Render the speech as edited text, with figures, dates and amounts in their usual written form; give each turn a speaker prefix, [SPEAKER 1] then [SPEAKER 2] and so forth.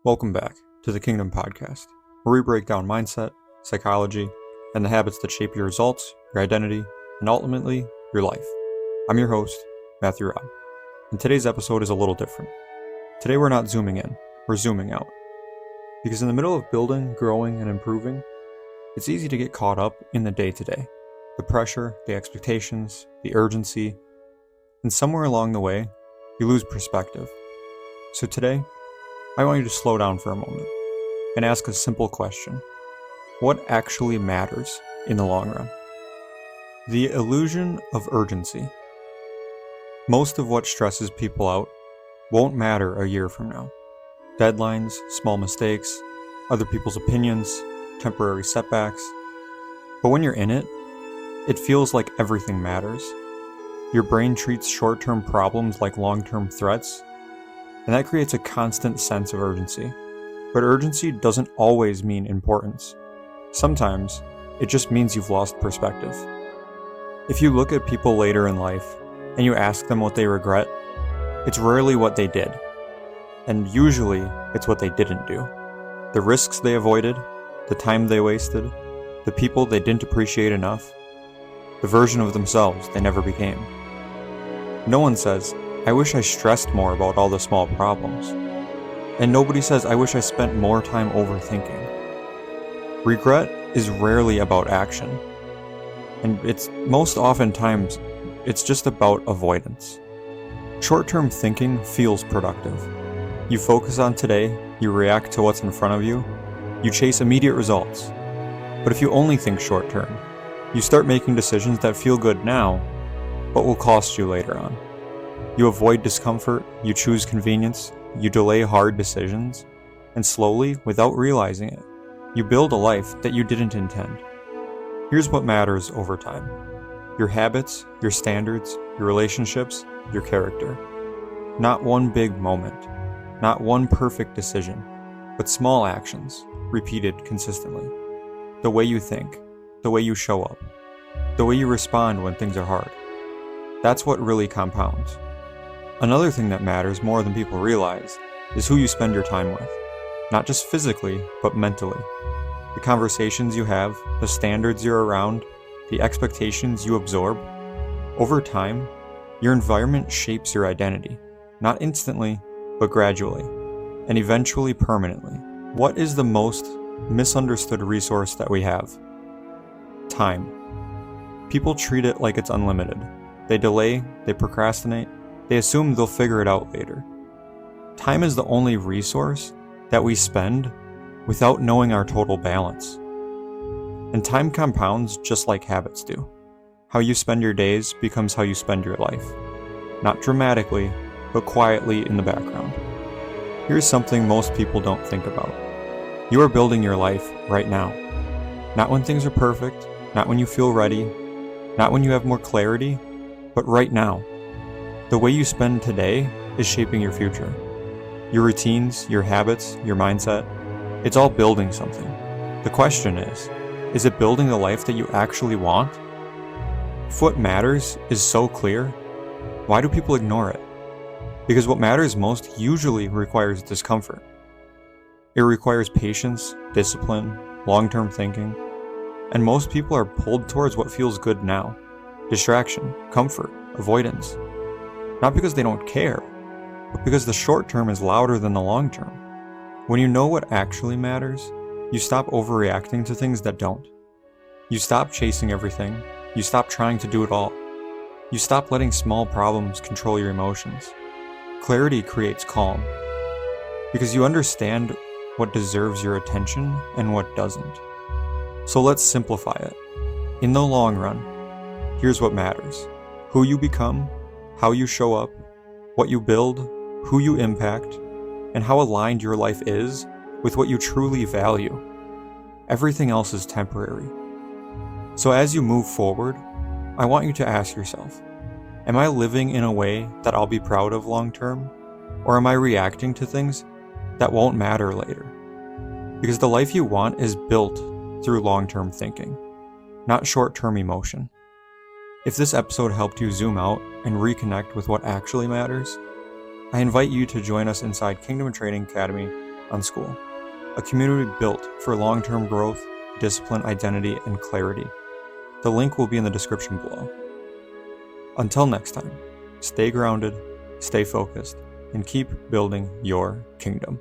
[SPEAKER 1] Welcome back to the Kingdom Podcast, where we break down mindset, psychology, and the habits that shape your results, your identity, and ultimately, your life. I'm your host, Matthew Robb, and today's episode is a little different. Today we're not zooming in, we're zooming out. Because in the middle of building, growing, and improving, it's easy to get caught up in the day-to-day. The pressure, the expectations, the urgency, and somewhere along the way, you lose perspective. So today, I want you to slow down for a moment and ask a simple question. What actually matters in the long run? The illusion of urgency. Most of what stresses people out won't matter a year from now. Deadlines, small mistakes, other people's opinions, temporary setbacks. But when you're in it, it feels like everything matters. Your brain treats short-term problems like long-term threats, and that creates a constant sense of urgency. But urgency doesn't always mean importance. Sometimes, it just means you've lost perspective. If you look at people later in life, and you ask them what they regret, it's rarely what they did. And usually, it's what they didn't do. The risks they avoided, the time they wasted, the people they didn't appreciate enough, the version of themselves they never became. No one says, I wish I stressed more about all the small problems. And nobody says, I wish I spent more time overthinking. Regret is rarely about action. And it's just about avoidance. Short-term thinking feels productive. You focus on today, you react to what's in front of you, you chase immediate results. But if you only think short-term, you start making decisions that feel good now, but will cost you later on. You avoid discomfort, you choose convenience, you delay hard decisions, and slowly, without realizing it, you build a life that you didn't intend. Here's what matters over time. Your habits, your standards, your relationships, your character. Not one big moment, not one perfect decision, but small actions, repeated consistently. The way you think, the way you show up, the way you respond when things are hard. That's what really compounds. Another thing that matters more than people realize is who you spend your time with. Not just physically, but mentally. The conversations you have, the standards you're around, the expectations you absorb. Over time, your environment shapes your identity. Not instantly, but gradually, and eventually permanently. What is the most misunderstood resource that we have? Time. People treat it like it's unlimited. They delay, they procrastinate, they assume they'll figure it out later. Time is the only resource that we spend without knowing our total balance. And time compounds just like habits do. How you spend your days becomes how you spend your life. Not dramatically, but quietly in the background. Here's something most people don't think about. You are building your life right now. Not when things are perfect, not when you feel ready, not when you have more clarity, but right now. The way you spend today is shaping your future. Your routines, your habits, your mindset, it's all building something. The question is it building the life that you actually want? If what matters is so clear, why do people ignore it? Because what matters most usually requires discomfort. It requires patience, discipline, long-term thinking, and most people are pulled towards what feels good now. Distraction, comfort, avoidance. Not because they don't care, but because the short term is louder than the long term. When you know what actually matters, you stop overreacting to things that don't. You stop chasing everything. You stop trying to do it all. You stop letting small problems control your emotions. Clarity creates calm, because you understand what deserves your attention and what doesn't. So let's simplify it. In the long run, here's what matters. Who you become, how you show up, what you build, who you impact, and how aligned your life is with what you truly value. Everything else is temporary. So as you move forward, I want you to ask yourself, am I living in a way that I'll be proud of long term? Or am I reacting to things that won't matter later? Because the life you want is built through long-term thinking, not short-term emotion. If this episode helped you zoom out and reconnect with what actually matters, I invite you to join us inside Kingdom Training Academy on Skool, a community built for long-term growth, discipline, identity, and clarity. The link will be in the description below. Until next time, stay grounded, stay focused, and keep building your kingdom.